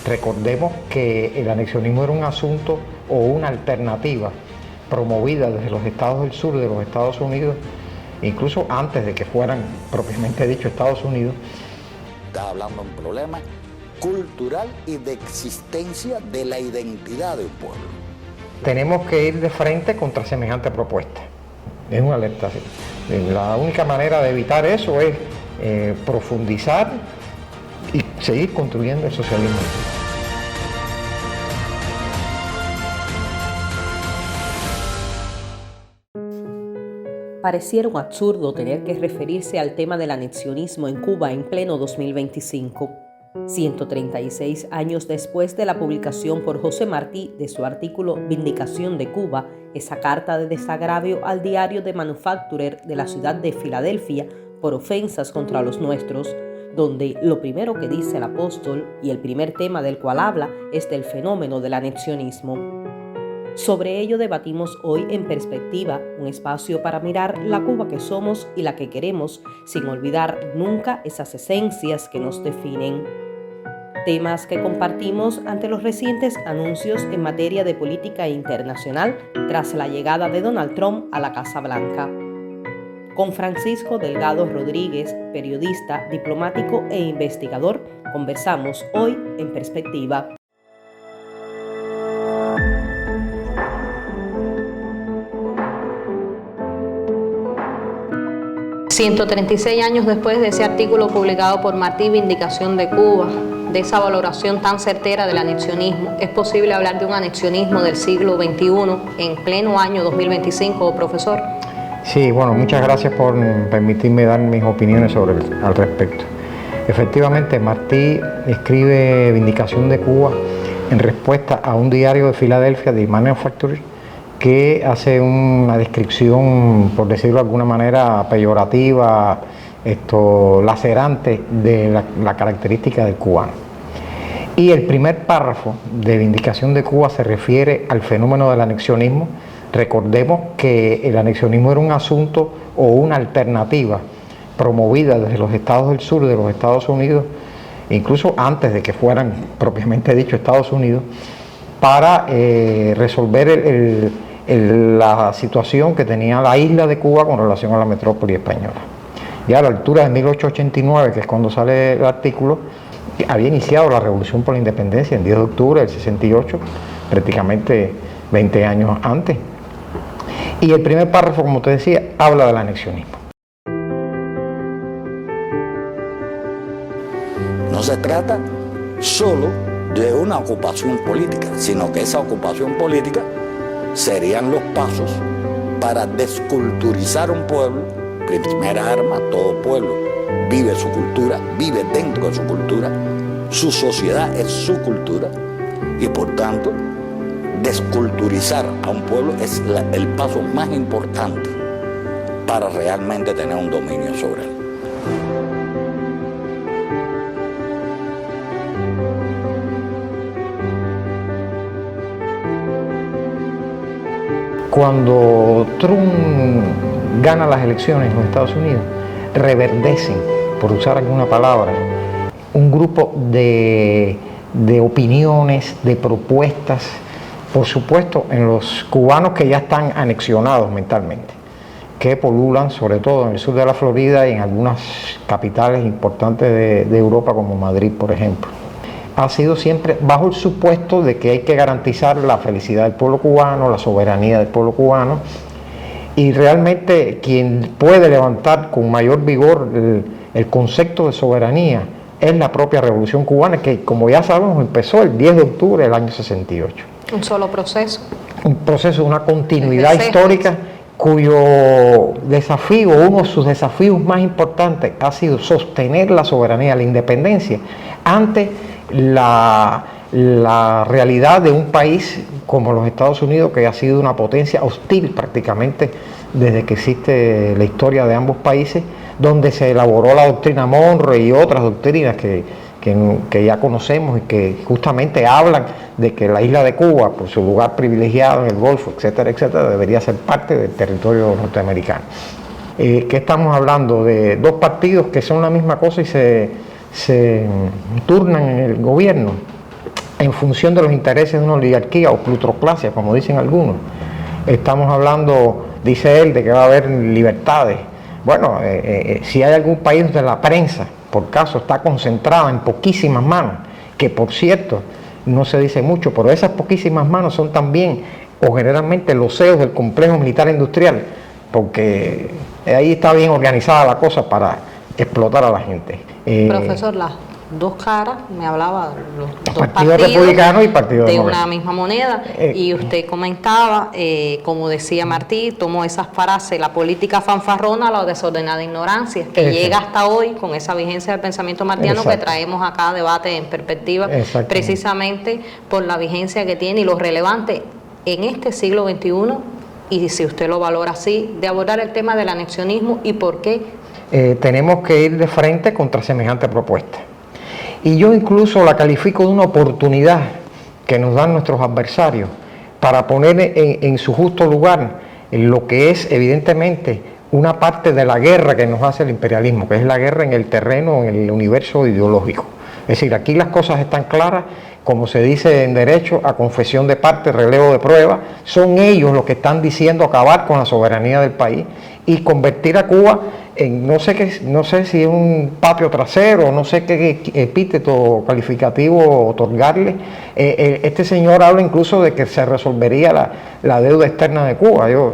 Recordemos que el anexionismo era un asunto o una alternativa promovida desde los estados del sur de los Estados Unidos, incluso antes de que fueran propiamente dicho Estados Unidos. Está hablando de un problema cultural y de existencia de la identidad de un pueblo. Tenemos que ir de frente contra semejante propuesta. Es una alerta. La única manera de evitar eso es profundizar y seguir construyendo el socialismo. Pareciera un absurdo tener que referirse al tema del anexionismo en Cuba en pleno 2025. 136 años después de la publicación por José Martí de su artículo Vindicación de Cuba, esa carta de desagravio al diario The Manufacturer de la ciudad de Filadelfia por ofensas contra los nuestros, donde lo primero que dice el apóstol y el primer tema del cual habla es del fenómeno del anexionismo. Sobre ello debatimos hoy en Perspectiva, un espacio para mirar la Cuba que somos y la que queremos, sin olvidar nunca esas esencias que nos definen. Temas que compartimos ante los recientes anuncios en materia de política internacional tras la llegada de Donald Trump a la Casa Blanca. Con Francisco Delgado Rodríguez, periodista, diplomático e investigador, conversamos hoy en Perspectiva. ...136 años después de ese artículo publicado por Martí, Vindicación de Cuba, de esa valoración tan certera del anexionismo, ¿es posible hablar de un anexionismo del siglo XXI en pleno año 2025, profesor? Sí, bueno, muchas gracias por permitirme dar mis opiniones al respecto. Efectivamente, Martí escribe Vindicación de Cuba en respuesta a un diario de Filadelfia, The Manufacturer, que hace una descripción, por decirlo de alguna manera, peyorativa, lacerante de la característica del cubano. Y el primer párrafo de Vindicación de Cuba se refiere al fenómeno del anexionismo. Recordemos que el anexionismo era un asunto o una alternativa promovida desde los estados del sur de los Estados Unidos, incluso antes de que fueran propiamente dicho Estados Unidos, para resolver la situación que tenía la isla de Cuba con relación a la metrópoli española. Ya a la altura de 1889, que es cuando sale el artículo, había iniciado la Revolución por la Independencia el 10 de octubre del 68, prácticamente 20 años antes. Y el primer párrafo, como te decía, habla del anexionismo. No se trata solo de una ocupación política, sino que esa ocupación política serían los pasos para desculturizar un pueblo. Primera arma, todo pueblo vive su cultura, vive dentro de su cultura, su sociedad es su cultura, y por tanto desculturizar a un pueblo es el paso más importante para realmente tener un dominio sobre él. Cuando Trump gana las elecciones en los Estados Unidos, reverdecen, por usar alguna palabra, un grupo de opiniones, de propuestas, por supuesto, en los cubanos que ya están anexionados mentalmente, que polulan sobre todo en el sur de la Florida y en algunas capitales importantes de Europa como Madrid, por ejemplo. Ha sido siempre bajo el supuesto de que hay que garantizar la felicidad del pueblo cubano, la soberanía del pueblo cubano, y realmente quien puede levantar con mayor vigor el concepto de soberanía es la propia Revolución Cubana, que, como ya sabemos, empezó el 10 de octubre del año 68. Un solo proceso. Un proceso, una continuidad histórica cuyo desafío, uno de sus desafíos más importantes ha sido sostener la soberanía, la independencia, ante la realidad de un país como los Estados Unidos, que ha sido una potencia hostil prácticamente desde que existe la historia de ambos países, donde se elaboró la doctrina Monroe y otras doctrinas que ya conocemos y que justamente hablan de que la isla de Cuba, por su lugar privilegiado en el Golfo, etcétera, etcétera, debería ser parte del territorio norteamericano. Que estamos hablando de dos partidos que son la misma cosa y se turnan en el gobierno. en función de los intereses de una oligarquía o plutocracia, como dicen algunos. Estamos hablando, dice él, de que va a haber libertades. Bueno, si hay algún país donde la prensa, por caso, está concentrada en poquísimas manos, que por cierto, no se dice mucho, pero esas poquísimas manos son también, o generalmente, los CEOs del complejo militar industrial, porque ahí está bien organizada la cosa para explotar a la gente. Profesor, las dos caras, me hablaba los dos Partido Republicano y Partido de Demócrata. una misma moneda, y usted comentaba, como decía Martí, tomó esas frases, la política fanfarrona, la desordenada ignorancia, que llega hasta hoy con esa vigencia del pensamiento martiano. Exacto. Que traemos acá a debate en perspectiva, precisamente por la vigencia que tiene y lo relevante en este siglo XXI, y si usted lo valora así, de abordar el tema del anexionismo y por qué. Tenemos que ir de frente contra semejante propuesta. Y yo incluso la califico de una oportunidad que nos dan nuestros adversarios para poner en su justo lugar lo que es evidentemente una parte de la guerra que nos hace el imperialismo, que es la guerra en el terreno, en el universo ideológico. Es decir, aquí las cosas están claras, como se dice en derecho, a confesión de parte, relevo de prueba. Son ellos los que están diciendo acabar con la soberanía del país y convertir a Cuba en, no sé si es un patio trasero, no sé qué epíteto calificativo otorgarle. Este señor habla incluso de que se resolvería la deuda externa de Cuba. Yo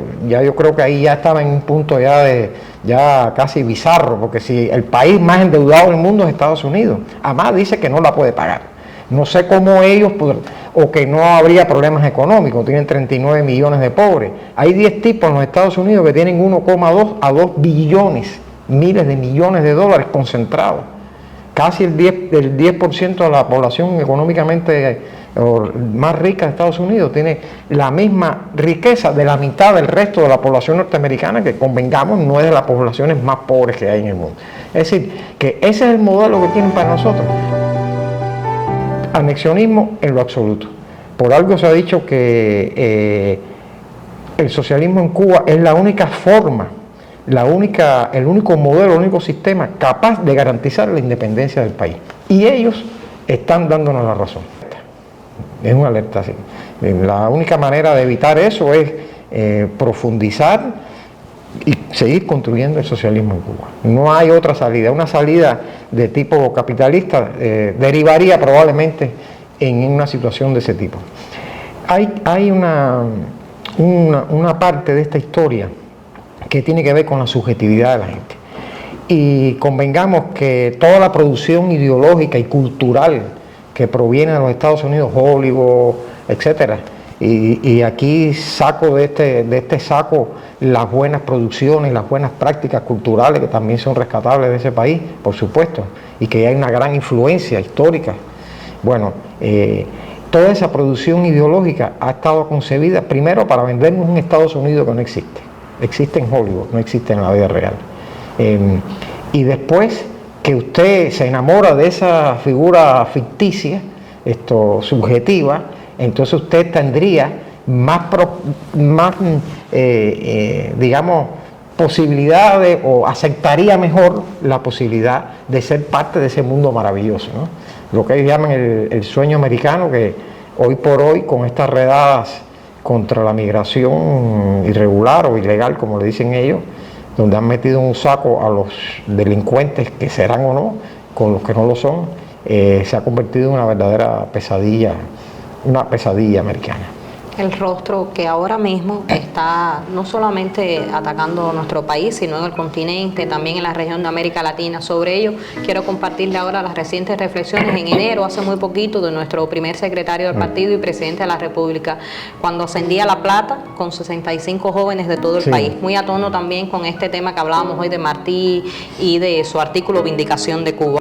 creo que ahí ya estaba en un punto ya casi bizarro, porque si el país más endeudado del mundo es Estados Unidos, además dice que no la puede pagar. No sé cómo ellos, o que no habría problemas económicos, tienen 39 millones de pobres. Hay 10 tipos en los Estados Unidos que tienen 1,2 a 2 billones, miles de millones de dólares concentrados. Casi el 10% de la población económicamente más rica de Estados Unidos tiene la misma riqueza de la mitad del resto de la población norteamericana, que convengamos no es de las poblaciones más pobres que hay en el mundo. Es decir, que ese es el modelo que tienen para nosotros. Anexionismo en lo absoluto. Por algo se ha dicho que el socialismo en Cuba es la única forma, el único modelo, el único sistema capaz de garantizar la independencia del país. Y ellos están dándonos la razón. Es una alerta así. La única manera de evitar eso es profundizar y seguir construyendo el socialismo en Cuba. No hay otra salida. Una salida de tipo capitalista derivaría probablemente en una situación de ese tipo. Hay una parte de esta historia que tiene que ver con la subjetividad de la gente. Y convengamos que toda la producción ideológica y cultural que proviene de los Estados Unidos, Hollywood, etcétera, y aquí saco de este saco las buenas producciones, las buenas prácticas culturales que también son rescatables de ese país, por supuesto, y que hay una gran influencia histórica. Bueno, toda esa producción ideológica ha estado concebida primero para vendernos un Estados Unidos que no existe. Existe en Hollywood, no existe en la vida real. Y después que usted se enamora de esa figura ficticia, subjetiva, entonces usted tendría digamos, posibilidades, o aceptaría mejor la posibilidad de ser parte de ese mundo maravilloso, ¿no? Lo que ellos llaman el sueño americano, que hoy por hoy, con estas redadas contra la migración irregular o ilegal, como le dicen ellos, donde han metido en un saco a los delincuentes, que serán o no, con los que no lo son, se ha convertido en una verdadera pesadilla, una pesadilla americana. El rostro que ahora mismo está no solamente atacando nuestro país, sino en el continente, también en la región de América Latina. Sobre ello, quiero compartirle ahora las recientes reflexiones en enero, hace muy poquito, de nuestro primer secretario del partido y presidente de la República, cuando ascendía La Plata con 65 jóvenes de todo el país. Muy a tono también con este tema que hablábamos hoy de Martí y de su artículo Vindicación de Cuba.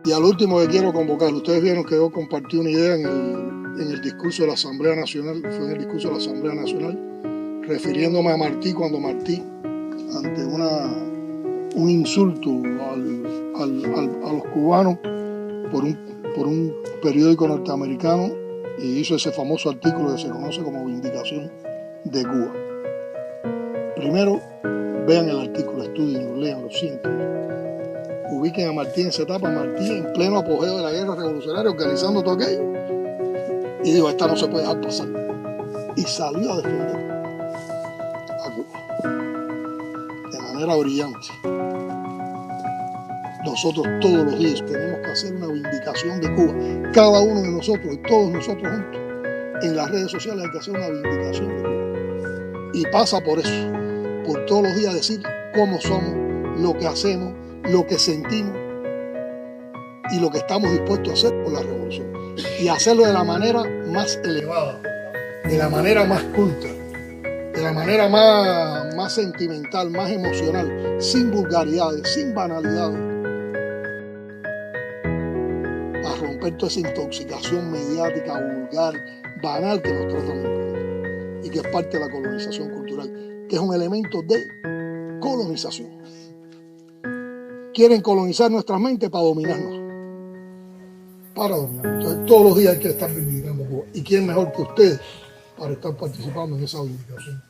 Y al último que quiero convocar, ustedes vieron que yo compartí una idea en el discurso de la Asamblea Nacional, fue en el discurso de la Asamblea Nacional, refiriéndome a Martí, cuando Martí, ante un insulto a los cubanos por un periódico norteamericano, y hizo ese famoso artículo que se conoce como Vindicación de Cuba. Primero, vean el artículo, estudienlo, leanlo, siéntenlo. Ubiquen a Martí en esa etapa, Martí en pleno apogeo de la guerra revolucionaria, organizando todo aquello. Y dijo, esta no se puede dejar pasar. Y salió a defender a Cuba de manera brillante. Nosotros todos los días tenemos que hacer una vindicación de Cuba. Cada uno de nosotros y todos nosotros juntos en las redes sociales hay que hacer una vindicación de Cuba. Y pasa por eso, por todos los días decir cómo somos, lo que hacemos, lo que sentimos y lo que estamos dispuestos a hacer por la revolución. Y hacerlo de la manera más elevada, de la manera más culta, de la manera más sentimental, más emocional, sin vulgaridades, sin banalidades, a romper toda esa intoxicación mediática, vulgar, banal que nos tratan de imponer y que es parte de la colonización cultural, que es un elemento de colonización. Quieren colonizar nuestras mentes para dominarnos. Para dominarnos. Entonces, todos los días hay que estar vindicando Cuba. ¿Y quién mejor que ustedes para estar participando en esa vindicación?